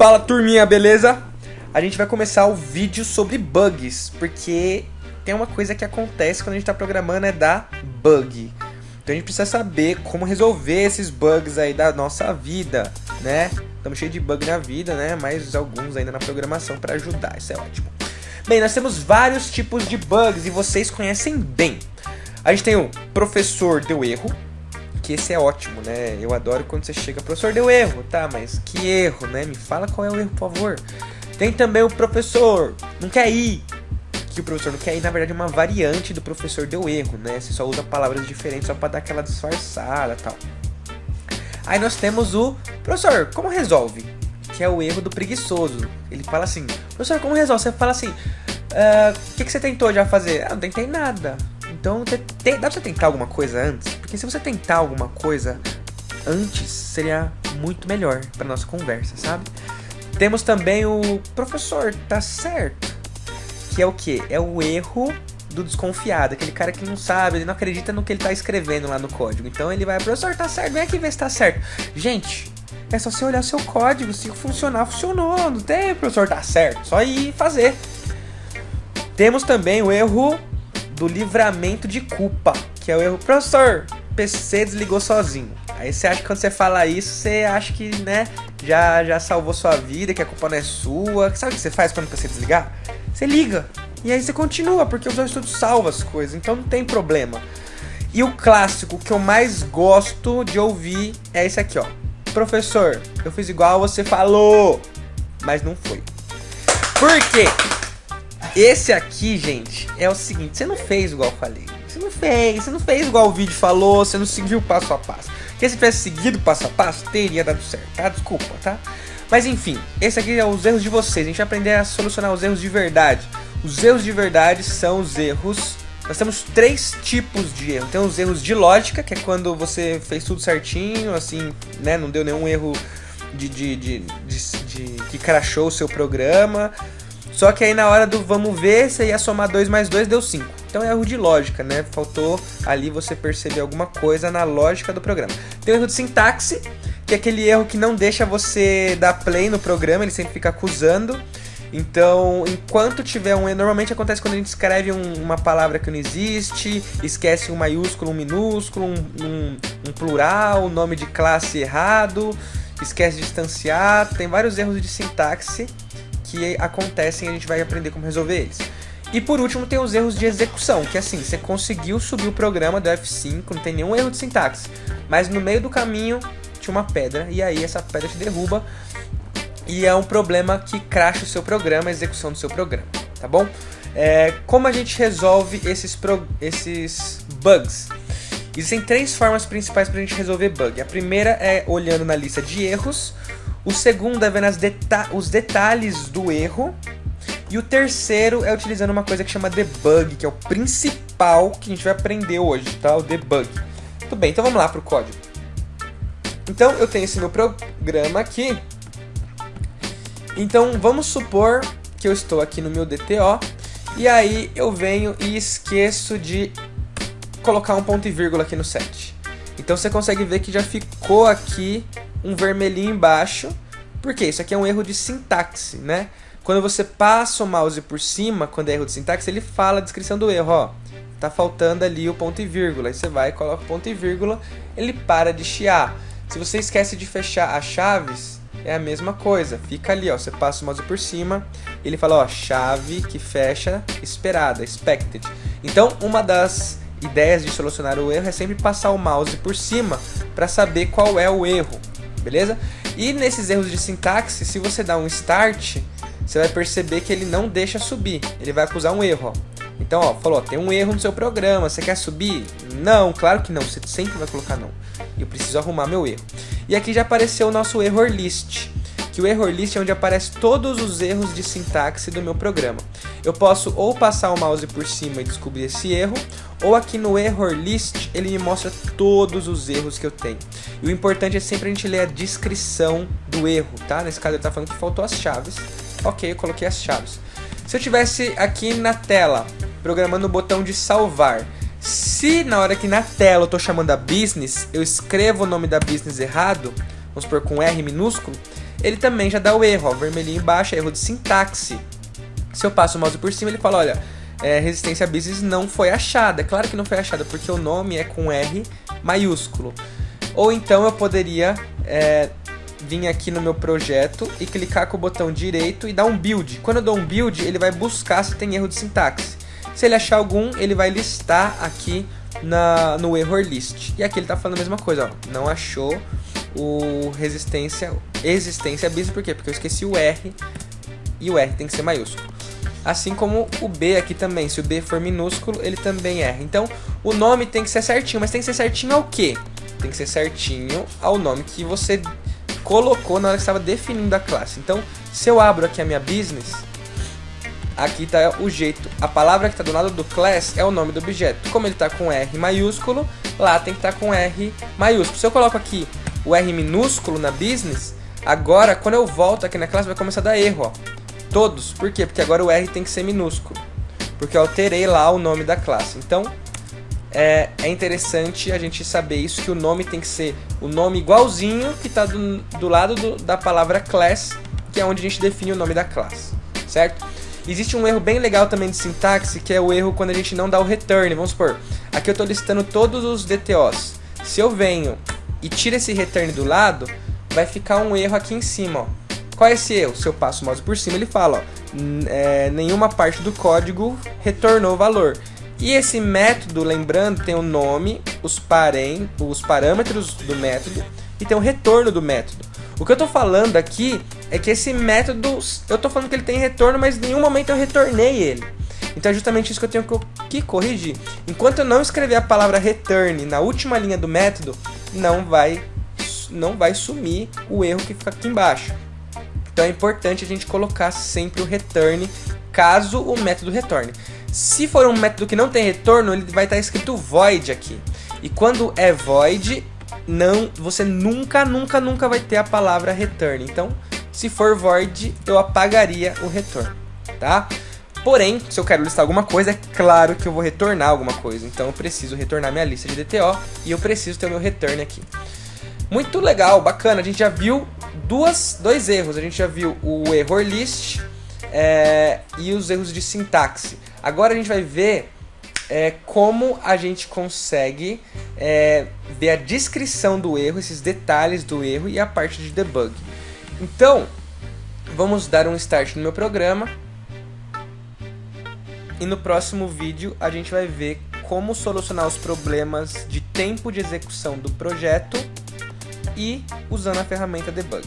Fala turminha, beleza? A gente vai começar o vídeo sobre bugs, porque tem uma coisa que acontece quando a gente tá programando, é dar bug. Então a gente precisa saber como resolver esses bugs aí da nossa vida, né? Estamos cheios de bug na vida, né? Mas alguns ainda na programação para ajudar, isso é ótimo. Bem, nós temos vários tipos de bugs e vocês conhecem bem. A gente tem o professor deu erro, que esse é ótimo, né? Eu adoro quando você chega, professor deu erro, tá? Mas que erro, né? Me fala qual é o erro, por favor. Tem também o professor não quer ir, que o professor não quer ir, na verdade, é uma variante do professor deu erro, né? Você só usa palavras diferentes só pra dar aquela disfarçada e tal. Aí nós temos o professor, como resolve? Que é o erro do preguiçoso. Ele fala assim, professor, como resolve? Você fala assim, o que você tentou já fazer? Ah, não tentei nada. Então, dá pra você tentar alguma coisa antes? Porque se você tentar alguma coisa antes, seria muito melhor pra nossa conversa, sabe? Temos também o professor, tá certo? Que é o quê? É o erro do desconfiado. Aquele cara que não sabe, ele não acredita no que ele tá escrevendo lá no código. Então ele vai, professor, tá certo, vem aqui ver se tá certo. Gente, é só você olhar seu código, se funcionar, funcionou. Não tem, professor, tá certo. Só ir fazer. Temos também o erro do livramento de culpa, que é o erro, professor, PC desligou sozinho. Aí você acha que quando você fala isso, você acha que, né, já salvou sua vida, que a culpa não é sua. Sabe o que você faz quando o PC desligar? Você liga, e aí você continua, porque o Visual Studio salva as coisas, então não tem problema. E o clássico que eu mais gosto de ouvir é esse aqui, ó. Professor, eu fiz igual você falou, mas não foi. Por quê? Esse aqui, gente, é o seguinte, você não fez igual eu falei. Você não fez igual o vídeo falou, você não seguiu passo a passo. Porque se tivesse seguido passo a passo, teria dado certo, tá? Desculpa, tá? Mas enfim, esse aqui é os erros de vocês. A gente vai aprender a solucionar os erros de verdade. Os erros de verdade são os erros... Nós temos 3 tipos de erro. Tem os erros de lógica, que é quando você fez tudo certinho, assim, né? Não deu nenhum erro que crashou o seu programa. Só que aí na hora do vamos ver, você ia somar 2 mais 2, deu 5. Então é erro de lógica, né? Faltou ali você perceber alguma coisa na lógica do programa. Tem o erro de sintaxe, que é aquele erro que não deixa você dar play no programa, ele sempre fica acusando. Então, enquanto tiver um erro, normalmente acontece quando a gente escreve uma palavra que não existe, esquece um maiúsculo, um minúsculo, um plural, nome de classe errado, esquece de distanciar, tem vários erros de sintaxe que acontecem e a gente vai aprender como resolver eles. E por último tem os erros de execução, que assim, você conseguiu subir o programa do F5, não tem nenhum erro de sintaxe, mas no meio do caminho tinha uma pedra, e aí essa pedra te derruba, e é um problema que crasha o seu programa, a execução do seu programa, tá bom? Como a gente resolve esses bugs? Existem 3 formas principais pra gente resolver bug. A primeira é olhando na lista de erros, o segundo é vendo os detalhes do erro, e o terceiro é utilizando uma coisa que chama debug, que é o principal que a gente vai aprender hoje, tá? O debug. Tudo bem, então vamos lá pro código. Então eu tenho esse meu programa aqui. Então vamos supor que eu estou aqui no meu DTO, e aí eu venho e esqueço de colocar um ponto e vírgula aqui no set. Então você consegue ver que já ficou aqui um vermelhinho embaixo, porque isso aqui é um erro de sintaxe, né? Quando você passa o mouse por cima, quando é erro de sintaxe, ele fala a descrição do erro, ó. Tá faltando ali o ponto e vírgula. Aí você vai e coloca o ponto e vírgula, ele para de chiar. Se você esquece de fechar as chaves, é a mesma coisa. Fica ali, ó, você passa o mouse por cima, ele fala, ó, chave que fecha esperada, expected. Então, uma das ideias de solucionar o erro é sempre passar o mouse por cima para saber qual é o erro, beleza? E nesses erros de sintaxe, se você dá um start, você vai perceber que ele não deixa subir, ele vai acusar um erro, ó. Então, ó, falou, tem um erro no seu programa, você quer subir? Não, claro que não, você sempre vai colocar não. Eu preciso arrumar meu erro. E aqui já apareceu o nosso error list, que o error list é onde aparece todos os erros de sintaxe do meu programa. Eu posso ou passar o mouse por cima e descobrir esse erro, ou aqui no error list ele me mostra todos os erros que eu tenho. E o importante é sempre a gente ler a descrição do erro, tá? Nesse caso ele está falando que faltou as chaves. Ok, eu coloquei as chaves. Se eu tivesse aqui na tela, programando o botão de salvar, se na hora que na tela eu estou chamando a business, eu escrevo o nome da business errado, vamos supor com R minúsculo, ele também já dá o erro, ó, vermelhinho embaixo, erro de sintaxe. Se eu passo o mouse por cima, ele fala, olha, resistência business não foi achada. É claro que não foi achada, porque o nome é com R maiúsculo. Ou então eu poderia vir aqui no meu projeto e clicar com o botão direito e dar um build. Quando eu dou um build, ele vai buscar se tem erro de sintaxe. Se ele achar algum, ele vai listar aqui no error list. E aqui ele está falando a mesma coisa, ó, não achou o existência business, por quê? Porque eu esqueci o R e o R tem que ser maiúsculo. Assim como o B aqui também, se o B for minúsculo, ele também erra. Então, o nome tem que ser certinho, mas tem que ser certinho ao quê? Tem que ser certinho ao nome que você colocou na hora que estava definindo a classe. Então, se eu abro aqui a minha business, aqui está o jeito. A palavra que está do lado do class é o nome do objeto. Como ele está com R maiúsculo, lá tem que estar com R maiúsculo. Se eu coloco aqui o R minúsculo na business, agora, quando eu volto aqui na classe, vai começar a dar erro, ó. Todos. Por quê? Porque agora o R tem que ser minúsculo. Porque eu alterei lá o nome da classe. Então, é interessante a gente saber isso, que o nome tem que ser o nome igualzinho que está do lado da palavra class, que é onde a gente define o nome da classe. Certo? Existe um erro bem legal também de sintaxe, que é o erro quando a gente não dá o return. Vamos supor, aqui eu estou listando todos os DTOs. Se eu venho e tiro esse return do lado, vai ficar um erro aqui em cima, ó. Qual é esse erro? Se eu passo o mouse por cima, ele fala, ó, nenhuma parte do código retornou valor. E esse método, lembrando, tem o nome, os parâmetros do método e tem o retorno do método. O que eu estou falando aqui é que esse método, eu estou falando que ele tem retorno, mas em nenhum momento eu retornei ele. Então é justamente isso que eu tenho que corrigir. Enquanto eu não escrever a palavra return na última linha do método, não vai sumir o erro que fica aqui embaixo. Então é importante a gente colocar sempre o return, caso o método retorne. Se for um método que não tem retorno, ele vai estar escrito void aqui. E quando é void, você nunca vai ter a palavra return. Então, se for void, eu apagaria o retorno, tá? Porém, se eu quero listar alguma coisa, é claro que eu vou retornar alguma coisa. Então eu preciso retornar minha lista de DTO e eu preciso ter o meu return aqui. Muito legal, bacana. A gente já viu dois erros. A gente já viu o error list e os erros de sintaxe. Agora a gente vai ver como a gente consegue ver a descrição do erro, esses detalhes do erro e a parte de debug. Então, vamos dar um start no meu programa. E no próximo vídeo a gente vai ver como solucionar os problemas de tempo de execução do projeto e usando a ferramenta debug.